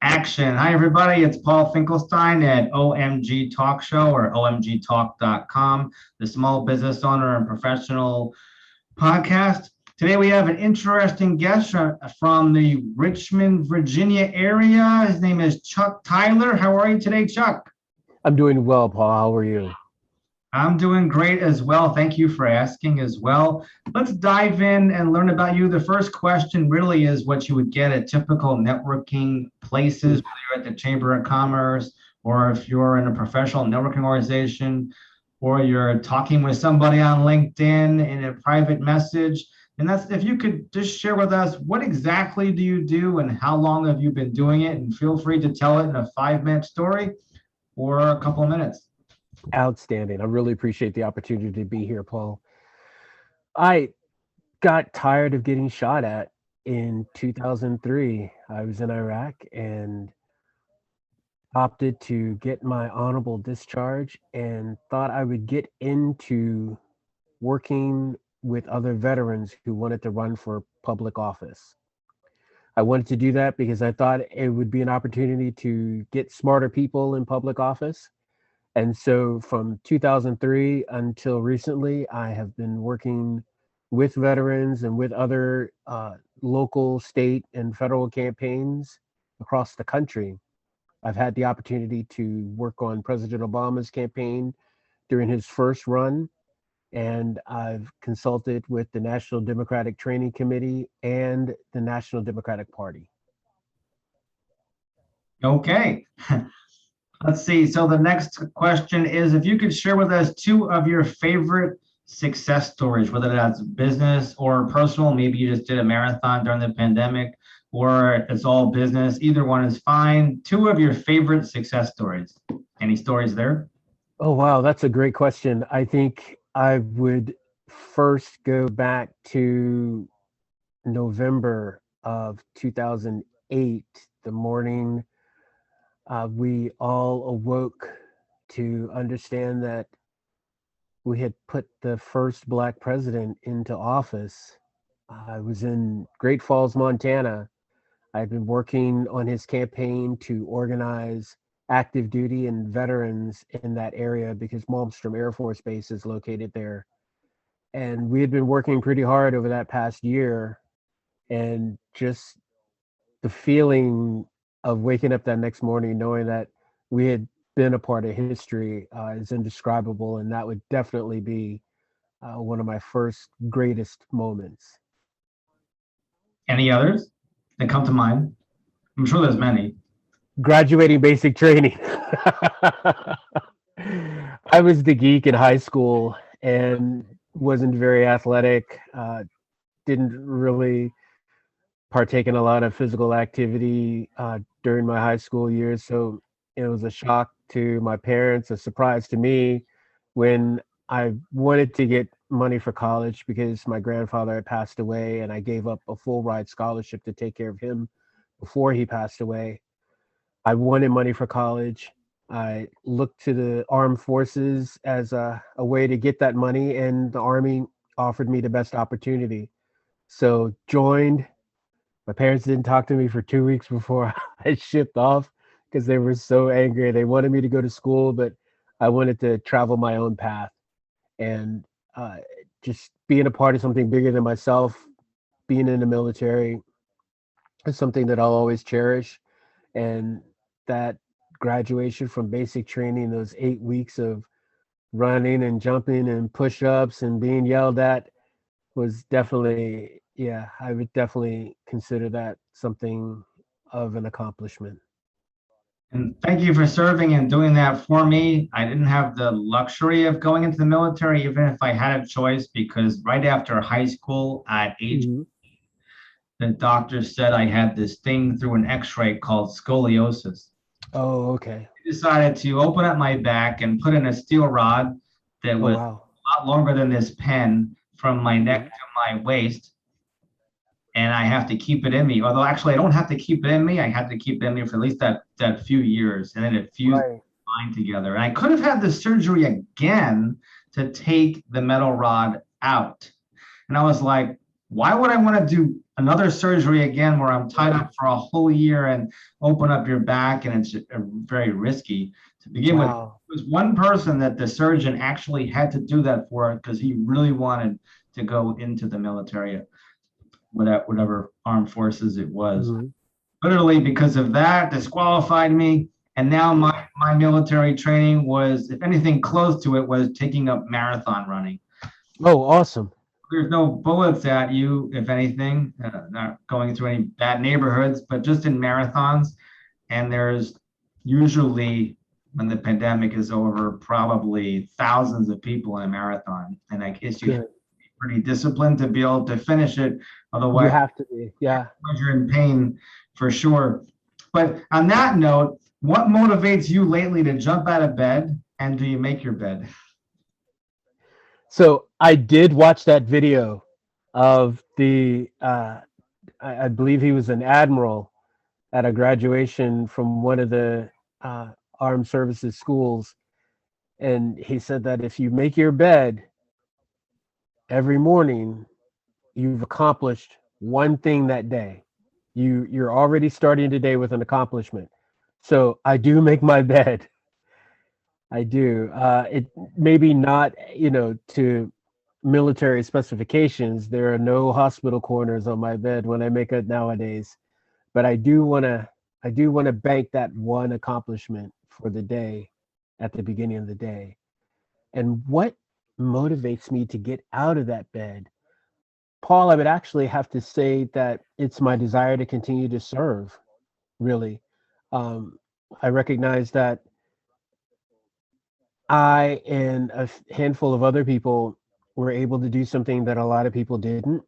Action. Hi, everybody. It's Paul Finkelstein at OMG Talk Show or omgtalk.com, the small business owner and professional podcast. Today, we have an interesting guest from the Richmond, Virginia area. His name is Chuck Tyler. How are you today, Chuck? I'm doing well, Paul. How are you? I'm doing great as well. Thank you for asking as well. Let's dive in and learn about you. The first question really is what you would get at typical networking places, whether you're at the Chamber of Commerce or if you're in a professional networking organization or you're talking with somebody on LinkedIn in a private message. And that's if you could just share with us what exactly do you do and how long have you been doing it? And feel free to tell it in a 5-minute story or a couple of minutes. Outstanding. I really appreciate the opportunity to be here, Paul. I got tired of getting shot at in 2003. I was in Iraq and opted to get my honorable discharge and thought I would get into working with other veterans who wanted to run for public office. I wanted to do that because I thought it would be an opportunity to get smarter people in public office. And so from 2003 until recently, I have been working with veterans and with other local, state, and federal campaigns across the country. I've had the opportunity to work on President Obama's campaign during his first run, and I've consulted with the National Democratic Training Committee and the National Democratic Party. Okay. Let's see. So the next question is if you could share with us 2 of your favorite success stories, whether that's business or personal. Maybe you just did a marathon during the pandemic, or it's all business. Either one is fine. 2 of your favorite success stories. Any stories there? Oh, wow. That's a great question. I think I would first go back to November of 2008, the morning we all awoke to understand that we had put the first Black president into office. I was in Great Falls, Montana. I'd been working on his campaign to organize active duty and veterans in that area because Malmstrom Air Force Base is located there. And we had been working pretty hard over that past year. And just the feeling of waking up that next morning knowing that we had been a part of history is indescribable, and that would definitely be one of my first greatest moments. Any others that come to mind? I'm sure there's many. Graduating basic training. I was the geek in high school and wasn't very athletic, didn't really partake in a lot of physical activity during my high school years. So it was a shock to my parents, a surprise to me when I wanted to get money for college because my grandfather had passed away and I gave up a full ride scholarship to take care of him before he passed away. I wanted money for college. I looked to the armed forces as a way to get that money, and the Army offered me the best opportunity. So joined. My parents didn't talk to me for 2 weeks before I shipped off because they were so angry. They wanted me to go to school, but I wanted to travel my own path. And just being a part of something bigger than myself, being in the military is something that I'll always cherish. And that graduation from basic training, those 8 weeks of running and jumping and push-ups and being yelled at was definitely, yeah, I would definitely consider that something of an accomplishment. And thank you for serving and doing that for me. I didn't have the luxury of going into the military, even if I had a choice, because right after high school at age, Mhm. the doctor said I had this thing through an x-ray called scoliosis. Oh, okay. I decided to open up my back and put in a steel rod that Oh, was wow. a lot longer than this pen from my neck Mhm. to my waist. And I have to keep it in me. Although actually I don't have to keep it in me. I had to keep it in me for at least that few years. And then it fused Right. mine together. And I could have had the surgery again to take the metal rod out. And I was like, why would I want to do another surgery again where I'm tied up for a whole year and open up your back and it's very risky to begin with? Wow. There was one person that the surgeon actually had to do that for because he really wanted to go into the military, whatever armed forces it was. Mhm. Literally because of that, disqualified me. And now my military training was, if anything close to it, was taking up marathon running. Oh, awesome. There's no bullets at you, if anything, not going through any bad neighborhoods, but just in marathons. And there's usually, when the pandemic is over, probably thousands of people in a marathon. And I guess you have Good. to be pretty disciplined to be able to finish it. You Otherwise, have to be. Yeah. you're in pain for sure. But on that note, what motivates you lately to jump out of bed? And do you make your bed? So I did watch that video of I believe he was an admiral at a graduation from one of the uh, armed services schools. And he said that if you make your bed every morning, you've accomplished one thing that day. You're already starting today with an accomplishment. So I do make my bed. I do. It maybe not, to military specifications. There are no hospital corners on my bed when I make it nowadays. But I do want to bank that one accomplishment for the day at the beginning of the day. And what motivates me to get out of that bed? Paul, I would actually have to say that it's my desire to continue to serve, really. Um, I recognize that I and handful of other people were able to do something that a lot of people didn't,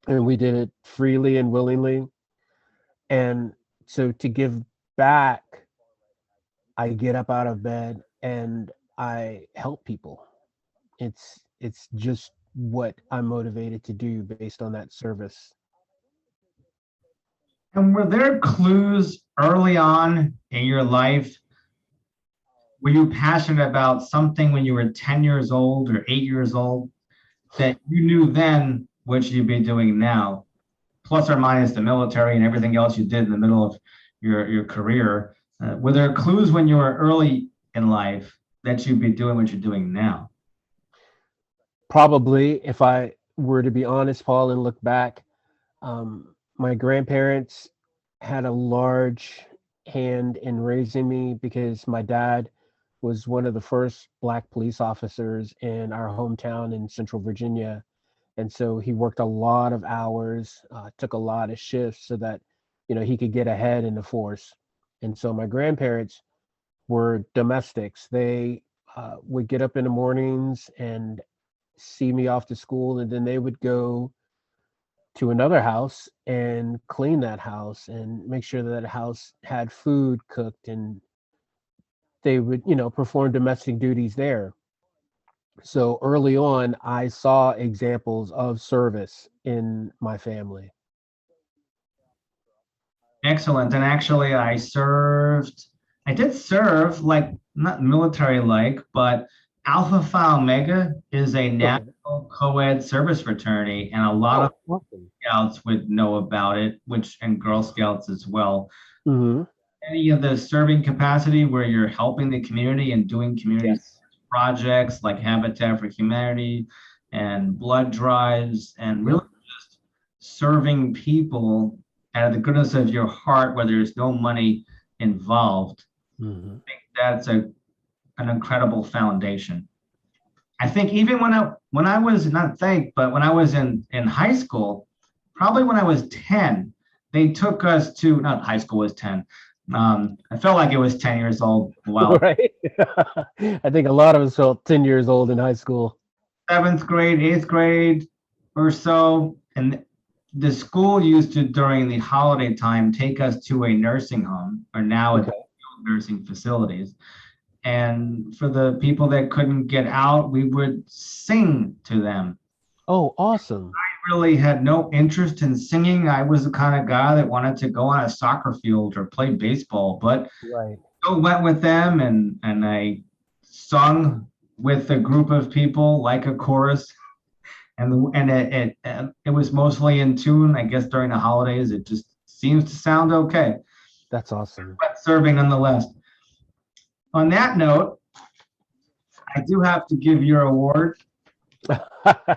and we did it freely and willingly. And so to give back, I get up out of bed and I help people. It's just what I'm motivated to do based on that service. And were there clues early on in your life? Were you passionate about something when you were 10 years old or 8 years old that you knew then what you'd be doing now, plus or minus the military and everything else you did in the middle of your career? Were there clues when you were early in life that you'd be doing what you're doing now? Probably, if I were to be honest, Paul, and look back, my grandparents had a large hand in raising me because my dad was one of the first black police officers in our hometown in Central Virginia. And so he worked a lot of hours, took a lot of shifts so that, he could get ahead in the force. And so my grandparents were domestics. They would get up in the mornings and see me off to school, and then they would go to another house and clean that house and make sure that house had food cooked, and they would, perform domestic duties there. So early on, I saw examples of service in my family. Excellent. And actually, I did serve, like, not military like, but Alpha Phi Omega is a Okay. national co-ed service fraternity, and a lot of Oh, awesome. scouts would know about it, which and Girl Scouts as well. Hmm. Any of the serving capacity where you're helping the community and doing community Yes. projects like Habitat for Humanity and blood drives and Yep. really just serving people out of the goodness of your heart where there's no money involved. Hmm. That's an incredible foundation. I think even when I was not think, but when I was in high school, probably when I was 10, they took us to, not high school was 10. I felt like it was 10 years old. Wow. Right. I think a lot of us felt 10 years old in high school. Seventh grade, eighth grade or so. And the school used to, during the holiday time, take us to a nursing home, or now it's Okay. nursing facilities. And for the people that couldn't get out, we would sing to them. Oh, awesome. Really had no interest in singing. I was the kind of guy that wanted to go on a soccer field or play baseball, but Right. still went with them and I sung with a group of people like a chorus. and it was mostly in tune. I guess during the holidays, it just seems to sound okay, That's awesome. but serving nonetheless. On that note, I do have to give your award, which I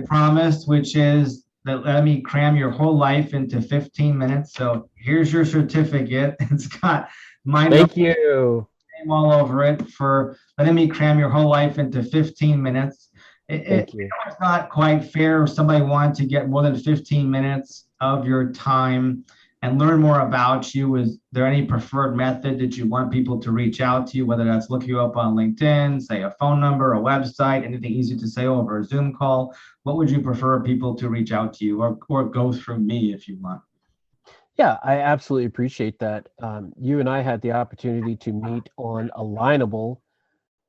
promised, which is that let me cram your whole life into 15 minutes. So here's your certificate. It's got my Thank you. name all over it for letting me cram your whole life into 15 minutes. Thank you. It's not quite fair if somebody wanted to get more than 15 minutes of your time and learn more about you. Is there any preferred method that you want people to reach out to you, whether that's look you up on LinkedIn, say a phone number, a website, anything easy to say over a Zoom call? What would you prefer people to reach out to you, or go through me if you want? Yeah, I absolutely appreciate that. You and I had the opportunity to meet on Alignable,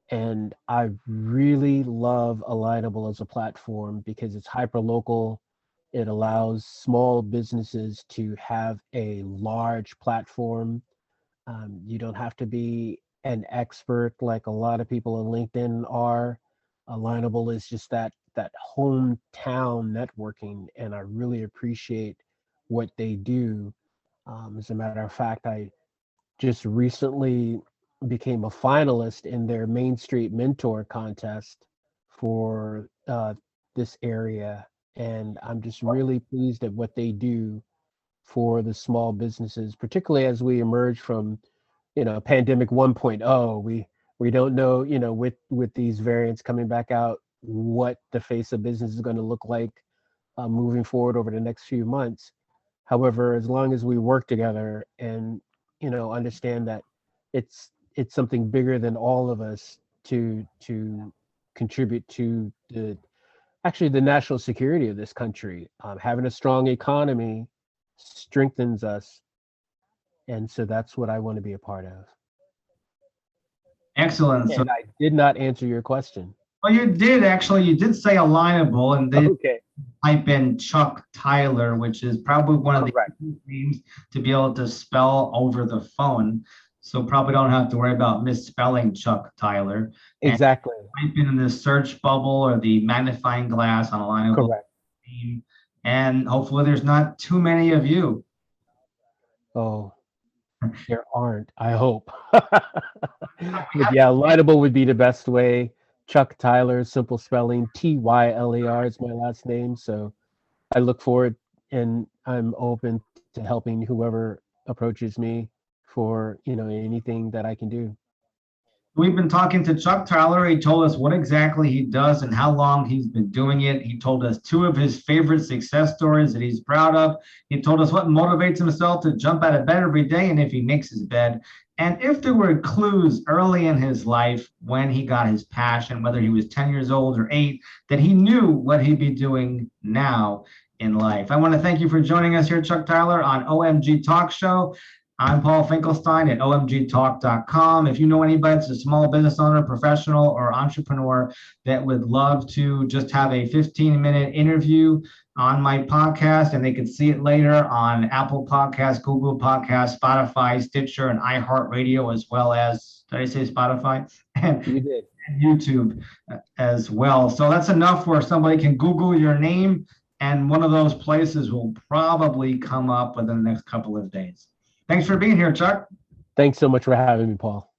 and I really love Alignable as a platform because it's hyper local. It allows small businesses to have a large platform. You don't have to be an expert like a lot of people on LinkedIn are. Alignable is just that hometown networking, and I really appreciate what they do. As a matter of fact, I just recently became a finalist in their Main Street Mentor contest for this area, and I'm just really pleased at what they do for the small businesses, particularly as we emerge from, pandemic 1.0. We don't know, with these variants coming back out, what the face of business is going to look like moving forward over the next few months. However, as long as we work together and understand that it's something bigger than all of us to contribute to the national security of this country. Having a strong economy strengthens us, and so that's what I want to be a part of. Excellent. So, And I did not answer your question. well, you did actually. You did say alignable, and they Okay, type in Chuck Tyler, which is probably one of the correct. easiest names to be able to spell over the phone. So probably don't have to worry about misspelling Chuck Tyler. And Exactly. type in the search bubble or the magnifying glass on alignable Correct. name, and hopefully there's not too many of you. Oh, there aren't, I hope. But yeah, Lightable would be the best way. Chuck Tyler, simple spelling, Tyler is my last name. So I look forward and I'm open to helping whoever approaches me for, anything that I can do. We've been talking to Chuck Tyler. He told us what exactly he does and how long he's been doing it. He told us two of his favorite success stories that he's proud of. He told us what motivates himself to jump out of bed every day and if he makes his bed. And if there were clues early in his life when he got his passion, whether he was 10 years old or 8, that he knew what he'd be doing now in life. I want to thank you for joining us here, Chuck Tyler, on OMG Talk Show. I'm Paul Finkelstein at omgtalk.com. If you know anybody that's a small business owner, professional, or entrepreneur that would love to just have a 15-minute interview on my podcast, and they could see it later on Apple Podcasts, Google Podcasts, Spotify, Stitcher, and iHeartRadio, as well as, did I say Spotify? And You did. YouTube as well. So that's enough where somebody can Google your name, and one of those places will probably come up within the next couple of days. Thanks for being here, Chuck. Thanks so much for having me, Paul.